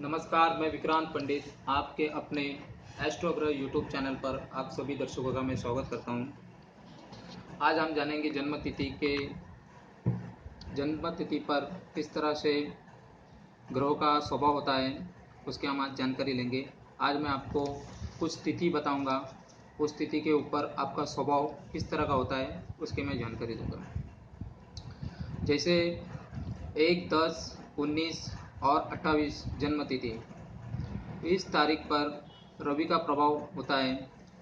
नमस्कार, मैं विक्रांत पंडित आपके अपने एस्ट्रोग्रह यूट्यूब चैनल पर आप सभी दर्शकों का मैं स्वागत करता हूं। आज हम जानेंगे जन्म तिथि पर किस तरह से ग्रहों का स्वभाव होता है, उसकी हम आज जानकारी लेंगे। आज मैं आपको कुछ तिथि बताऊंगा, उस तिथि के ऊपर आपका स्वभाव किस तरह का होता है उसकी मैं जानकारी दूंगा। जैसे 1, 10, 19 और 28 जन्म तिथि, इस तारीख पर रवि का प्रभाव होता है।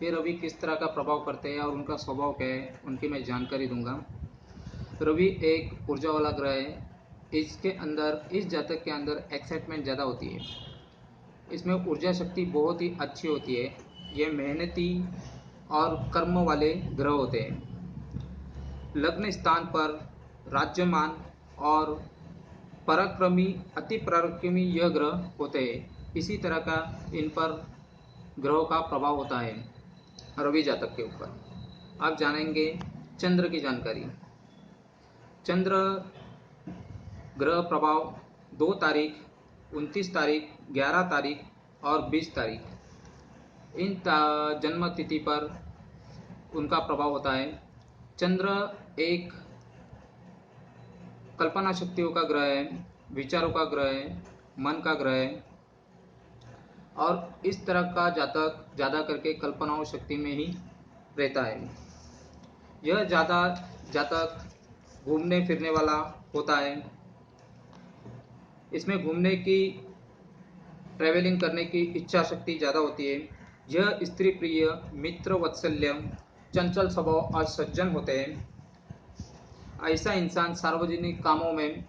ये रवि किस तरह का प्रभाव करते हैं और उनका स्वभाव क्या है उनकी मैं जानकारी दूंगा। रवि एक ऊर्जा वाला ग्रह है। इसके अंदर, इस जातक के अंदर एक्साइटमेंट ज़्यादा होती है। इसमें ऊर्जा शक्ति बहुत ही अच्छी होती है। ये मेहनती और कर्म वाले ग्रह होते हैं। लग्न स्थान पर राज्यमान और पराक्रमी, अति पराक्रमी यह ग्रह होते हैं। इसी तरह का इन पर ग्रहों का प्रभाव होता है रवि जातक के ऊपर। आप जानेंगे चंद्र की जानकारी। चंद्र ग्रह प्रभाव 2 तारीख, 29 तारीख, 11 तारीख और 20 तारीख इन जन्म तिथि पर उनका प्रभाव होता है। चंद्र एक कल्पना शक्तियों का ग्रह है, विचारों का ग्रह है, मन का ग्रह है और इस तरह का जातक ज़्यादा करके कल्पनाओं शक्ति में ही रहता है। यह ज़्यादा जातक घूमने फिरने वाला होता है। इसमें घूमने की, ट्रैवलिंग करने की इच्छा शक्ति ज़्यादा होती है। यह स्त्री प्रिय, मित्र वात्सल्य, चंचल स्वभाव और सज्जन होते हैं। ऐसा इंसान सार्वजनिक कामों में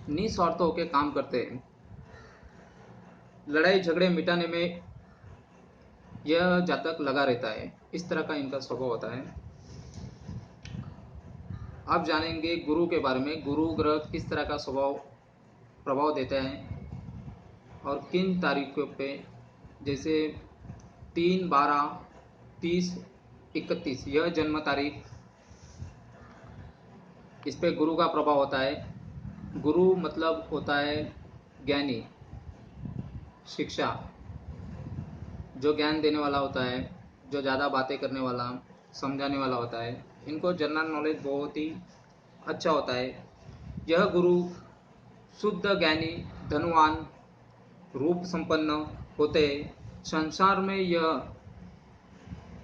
निस्वार्थ होकर काम करते हैं। लड़ाई झगड़े मिटाने में यह जातक लगा रहता है। इस तरह का इनका स्वभाव होता है। आप जानेंगे गुरु के बारे में। गुरु ग्रह किस तरह का स्वभाव प्रभाव देता है और किन तारीखों पे, जैसे 3, 12, 30, 31 यह जन्म तारीख, इस पे गुरु का प्रभाव होता है। गुरु मतलब होता है ज्ञानी, शिक्षा, जो ज्ञान देने वाला होता है, जो ज़्यादा बातें करने वाला, समझाने वाला होता है। इनको जनरल नॉलेज बहुत ही अच्छा होता है। यह गुरु शुद्ध ज्ञानी, धनवान, रूप संपन्न होते हैं। संसार में यह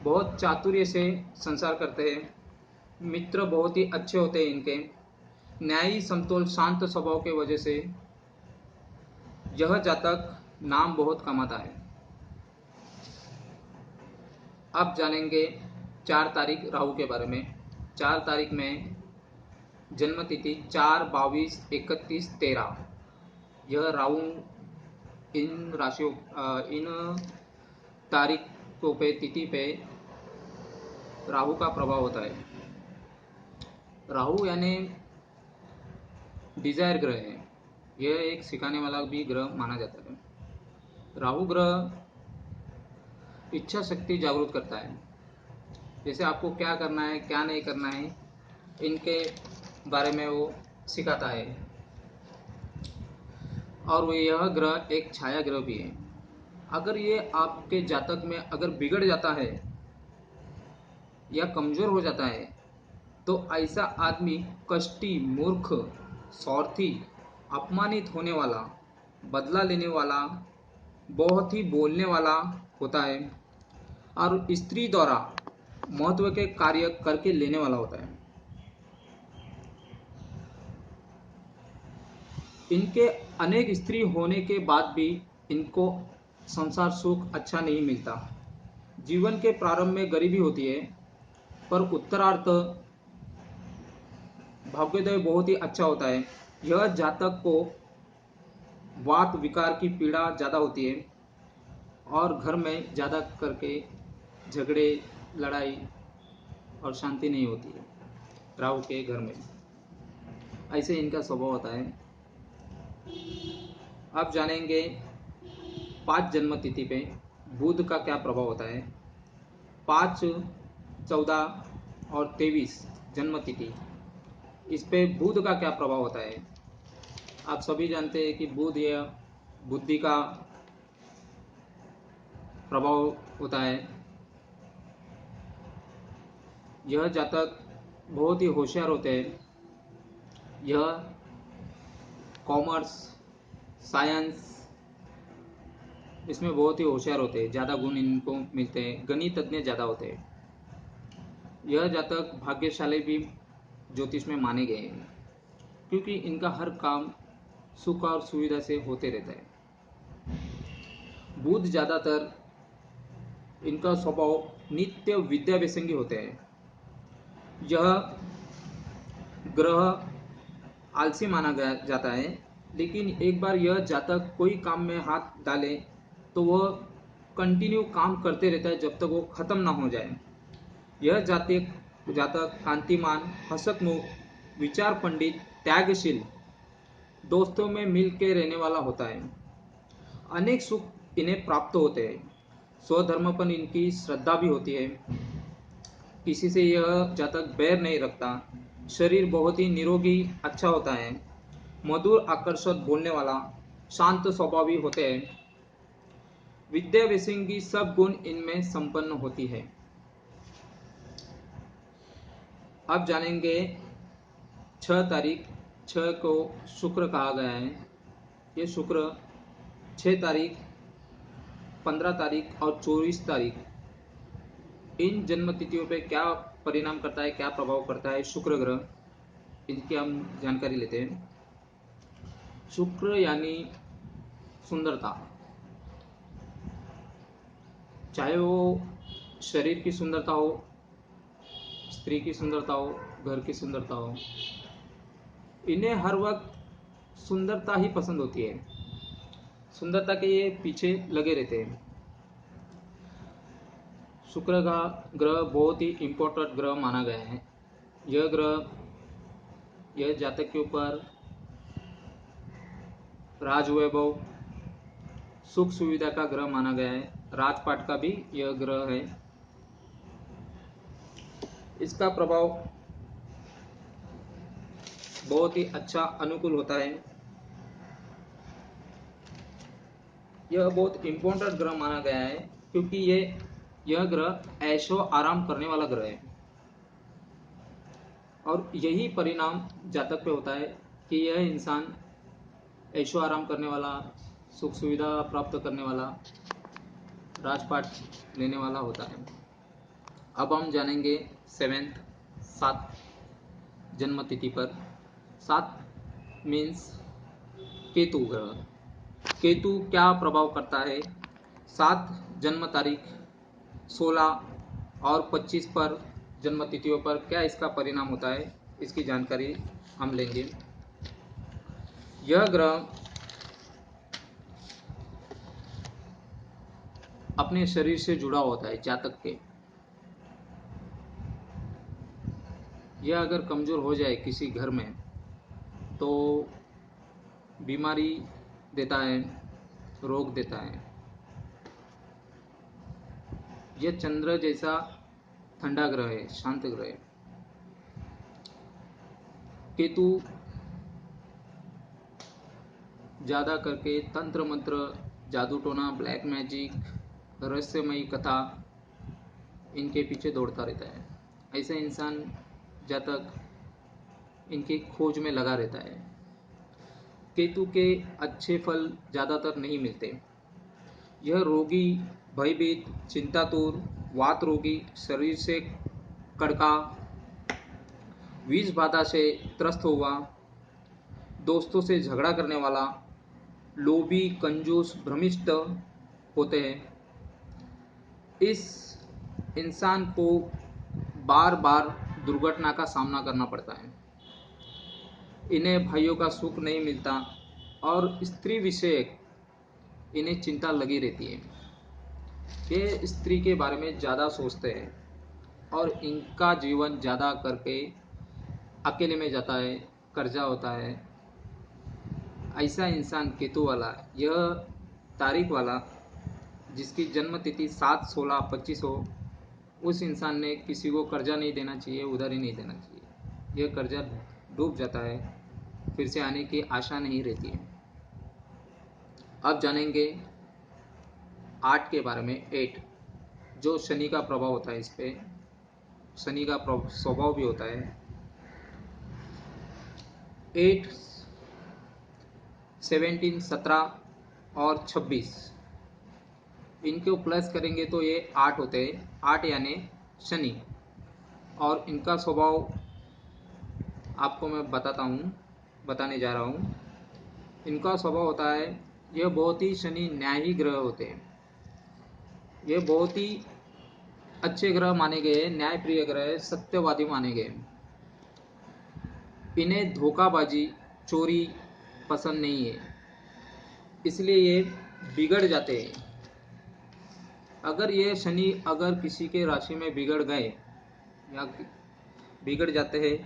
बहुत चातुर्य से संसार करते हैं। मित्र बहुत ही अच्छे होते हैं इनके। न्यायी, समतोल, शांत स्वभाव के वजह से यह जातक नाम बहुत कमाता है। अब जानेंगे 4 तारीख राहु के बारे में। 4 तारीख में जन्म तिथि 4, 22, 31, 13 यह राहु इन राशियों, इन तारीखों पे, तिथि पे राहु का प्रभाव होता है। राहु यानी डिजायर ग्रह है। यह एक सिखाने वाला भी ग्रह माना जाता है। राहु ग्रह इच्छा शक्ति जागरूक करता है। जैसे आपको क्या करना है, क्या नहीं करना है, इनके बारे में वो सिखाता है। और वो यह ग्रह एक छाया ग्रह भी है। अगर ये आपके जातक में अगर बिगड़ जाता है या कमजोर हो जाता है तो ऐसा आदमी कष्टी, मूर्ख, स्वार्थी, अपमानित होने वाला, बदला लेने वाला, बहुत ही बोलने वाला होता है और स्त्री द्वारा महत्व के कार्य करके लेने वाला होता है। इनके अनेक स्त्री होने के बाद भी इनको संसार सुख अच्छा नहीं मिलता। जीवन के प्रारंभ में गरीबी होती है, पर उत्तरार्ध भाग्योदय बहुत ही अच्छा होता है। यह जातक को वात विकार की पीड़ा ज़्यादा होती है और घर में ज़्यादा करके झगड़े, लड़ाई और शांति नहीं होती है राहु के घर में। ऐसे इनका स्वभाव होता है। आप जानेंगे 5 जन्म तिथि पे बुध का क्या प्रभाव होता है। 5, 14 और 23 जन्म तिथि, इस पे बुध का क्या प्रभाव होता है। आप सभी जानते हैं कि बुध यह बुद्धि का प्रभाव होता है। यह जातक बहुत ही होशियार होते हैं। यह कॉमर्स, साइंस इसमें बहुत ही होशियार होते हैं, ज़्यादा गुण इनको मिलते हैं, गणितज्ञ ज़्यादा होते हैं। यह जातक भाग्यशाली भी ज्योतिष में माने गए हैं, क्योंकि इनका हर काम सुख और सुविधा से होते रहता है। बुध ज़्यादातर इनका स्वभाव नित्य विद्या व्यसंगी होते हैं। यह ग्रह आलसी माना जाता है, लेकिन एक बार यह जातक कोई काम में हाथ डाले तो वह कंटिन्यू काम करते रहता है जब तक वो खत्म ना हो जाए। यह जातक कांतिमान, हसतमुख, विचार पंडित, त्यागशील, दोस्तों में मिल के रहने वाला होता है। अनेक सुख इन्हें प्राप्त होते हैं। स्वधर्म पर इनकी श्रद्धा भी होती है। किसी से यह जातक बैर नहीं रखता। शरीर बहुत ही निरोगी अच्छा होता है। मधुर आकर्षक बोलने वाला, शांत स्वभावी होते हैं। विद्या व्यसंगी सब गुण इनमें संपन्न होती है। अब जानेंगे 6 तारीख। 6 को शुक्र कहा गया है। ये शुक्र 6 तारीख, 15 तारीख और 24 तारीख इन जन्म तिथियों पे क्या परिणाम करता है, क्या प्रभाव करता है शुक्र ग्रह, इनकी हम जानकारी लेते हैं। शुक्र यानी सुंदरता, चाहे वो शरीर की सुंदरता हो, स्त्री की सुंदरता हो, घर की सुंदरता हो, इन्हें हर वक्त सुंदरता ही पसंद होती है। सुंदरता के ये पीछे लगे रहते हैं। शुक्र का ग्रह बहुत ही इम्पोर्टेंट ग्रह माना गया है। यह ग्रह यह जातक के ऊपर राजवैभव, सुख सुविधा का ग्रह माना गया है। राजपाट का भी यह ग्रह है। इसका प्रभाव बहुत ही अच्छा अनुकूल होता है। यह बहुत इम्पोर्टेंट ग्रह माना गया है, क्योंकि यह ग्रह ऐशो आराम करने वाला ग्रह है। और यही परिणाम जातक पे होता है कि यह इंसान ऐशो आराम करने वाला, सुख सुविधा प्राप्त करने वाला, राजपाट लेने वाला होता है। अब हम जानेंगे 7 जन्म तिथि पर। 7 मीन्स केतु ग्रह। केतु क्या प्रभाव करता है, 7 जन्म तारीख, 16 और 25 पर जन्म तिथियों पर क्या इसका परिणाम होता है, इसकी जानकारी हम लेंगे। यह ग्रह अपने शरीर से जुड़ा होता है जातक के। यह अगर कमजोर हो जाए किसी घर में तो बीमारी देता है, रोग देता है। यह चंद्र जैसा ठंडा ग्रह है, शांत ग्रह है। केतु ज़्यादा करके तंत्र मंत्र, जादू टोना, ब्लैक मैजिक, रहस्यमयी कथा, इनके पीछे दौड़ता रहता है। ऐसा इंसान जातक इनकी खोज में लगा रहता है। केतु के अच्छे फल ज़्यादातर नहीं मिलते। यह रोगी, भयभीत, चिंतातुर, वात रोगी, शरीर से कड़का, विष बाधा से त्रस्त हुआ, दोस्तों से झगड़ा करने वाला, लोभी, कंजूस, भ्रमिष्ट होते हैं। इस इंसान को बार बार दुर्घटना का सामना करना पड़ता है। इन्हें भाइयों का सुख नहीं मिलता और स्त्री विषयक इन्हें चिंता लगी रहती है। ये स्त्री के बारे में ज़्यादा सोचते हैं और इनका जीवन ज़्यादा करके अकेले में जाता है, कर्जा होता है। ऐसा इंसान केतु वाला, यह तारीख वाला जिसकी जन्म तिथि 7, 16, 25 हो, उस इंसान ने किसी को कर्जा नहीं देना चाहिए, उधारी नहीं देना चाहिए। यह कर्जा डूब जाता है, फिर से आने की आशा नहीं रहती है। अब जानेंगे 8 के बारे में। 8 जो शनि का प्रभाव होता है, इस पे शनि का स्वभाव भी होता है। 8, 17, 17 और 26 इनको प्लस करेंगे तो ये 8 होते हैं। 8 यानी शनि। और इनका स्वभाव आपको मैं बताने जा रहा हूँ। इनका स्वभाव होता है, यह बहुत ही शनि न्यायी ग्रह होते हैं। ये बहुत ही अच्छे ग्रह माने गए, न्यायप्रिय ग्रह, सत्यवादी माने गए। इन्हें धोखाबाजी, चोरी पसंद नहीं है, इसलिए ये बिगड़ जाते हैं। अगर ये शनि अगर किसी के राशि में बिगड़ गए या बिगड़ जाते हैं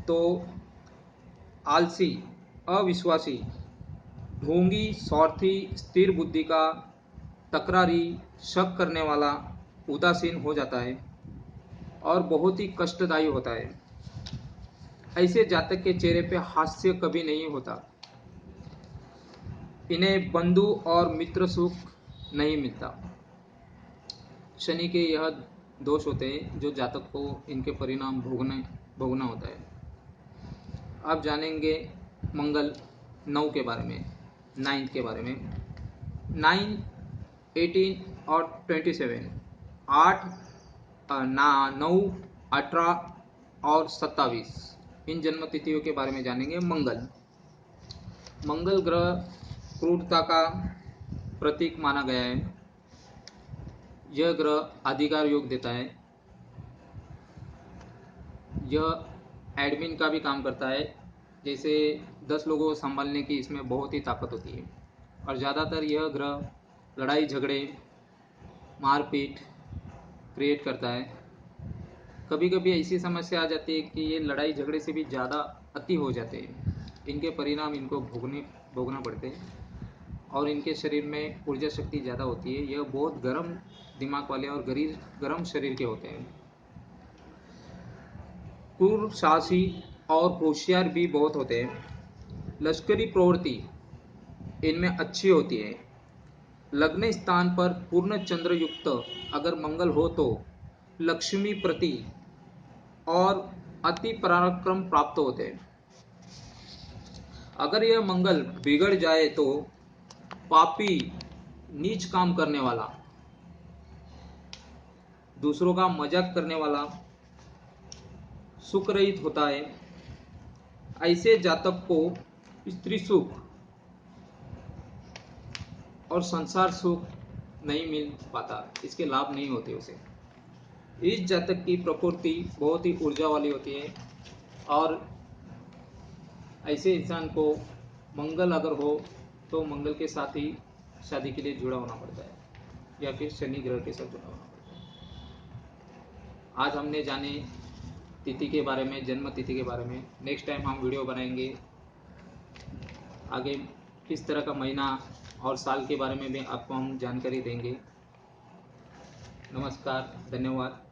तो आलसी, अविश्वासी, ढोंगी, स्वार्थी, स्थिर बुद्धि का, तकरारी, शक करने वाला, उदासीन हो जाता है और बहुत ही कष्टदायी होता है। ऐसे जातक के चेहरे पे हास्य कभी नहीं होता। इन्हें बंधु और मित्र सुख नहीं मिलता। शनि के यह दोष होते हैं जो जातक को इनके परिणाम भोगना होता है। अब जानेंगे मंगल 9 के बारे में, 9 के बारे में। 9, 18 और 27, 8, 9, 18 और 27 इन जन्म तिथियों के बारे में जानेंगे। मंगल ग्रह क्रूरता का प्रतीक माना गया है। यह ग्रह अधिकार योग देता है। यह एडमिन का भी काम करता है, जैसे 10 लोगों को संभालने की इसमें बहुत ही ताकत होती है। और ज़्यादातर यह ग्रह लड़ाई झगड़े, मारपीट क्रिएट करता है। कभी कभी ऐसी समस्या आ जाती है कि ये लड़ाई झगड़े से भी ज़्यादा अति हो जाते हैं। इनके परिणाम इनको भोगना पड़ते हैं और इनके शरीर में ऊर्जा शक्ति ज़्यादा होती है। यह बहुत गर्म दिमाग वाले और गर्म शरीर के होते हैं। क्रूर, साहसी और होशियार भी बहुत होते हैं। लश्करी प्रवृत्ति इनमें अच्छी होती है। लग्न स्थान पर पूर्ण चंद्र युक्त अगर मंगल हो तो लक्ष्मी प्रति और अति पराक्रम प्राप्त होते हैं। अगर यह मंगल बिगड़ जाए तो पापी, नीच काम करने वाला, दूसरों का मजाक करने वाला, सुख रहित होता है। ऐसे जातक को स्त्री सुख और संसार सुख नहीं मिल पाता, इसके लाभ नहीं होते उसे। इस जातक की प्रकृति बहुत ही ऊर्जा वाली होती है और ऐसे इंसान को मंगल अगर हो तो मंगल के साथ ही शादी के लिए जुड़ा होना पड़ता है या फिर शनि ग्रह के साथ जुड़ा होना पड़ता है। आज हमने जाने तिथि के बारे में, जन्म तिथि के बारे में। नेक्स्ट टाइम हम वीडियो बनाएंगे आगे किस तरह का महीना और साल के बारे में भी आपको हम जानकारी देंगे। नमस्कार, धन्यवाद।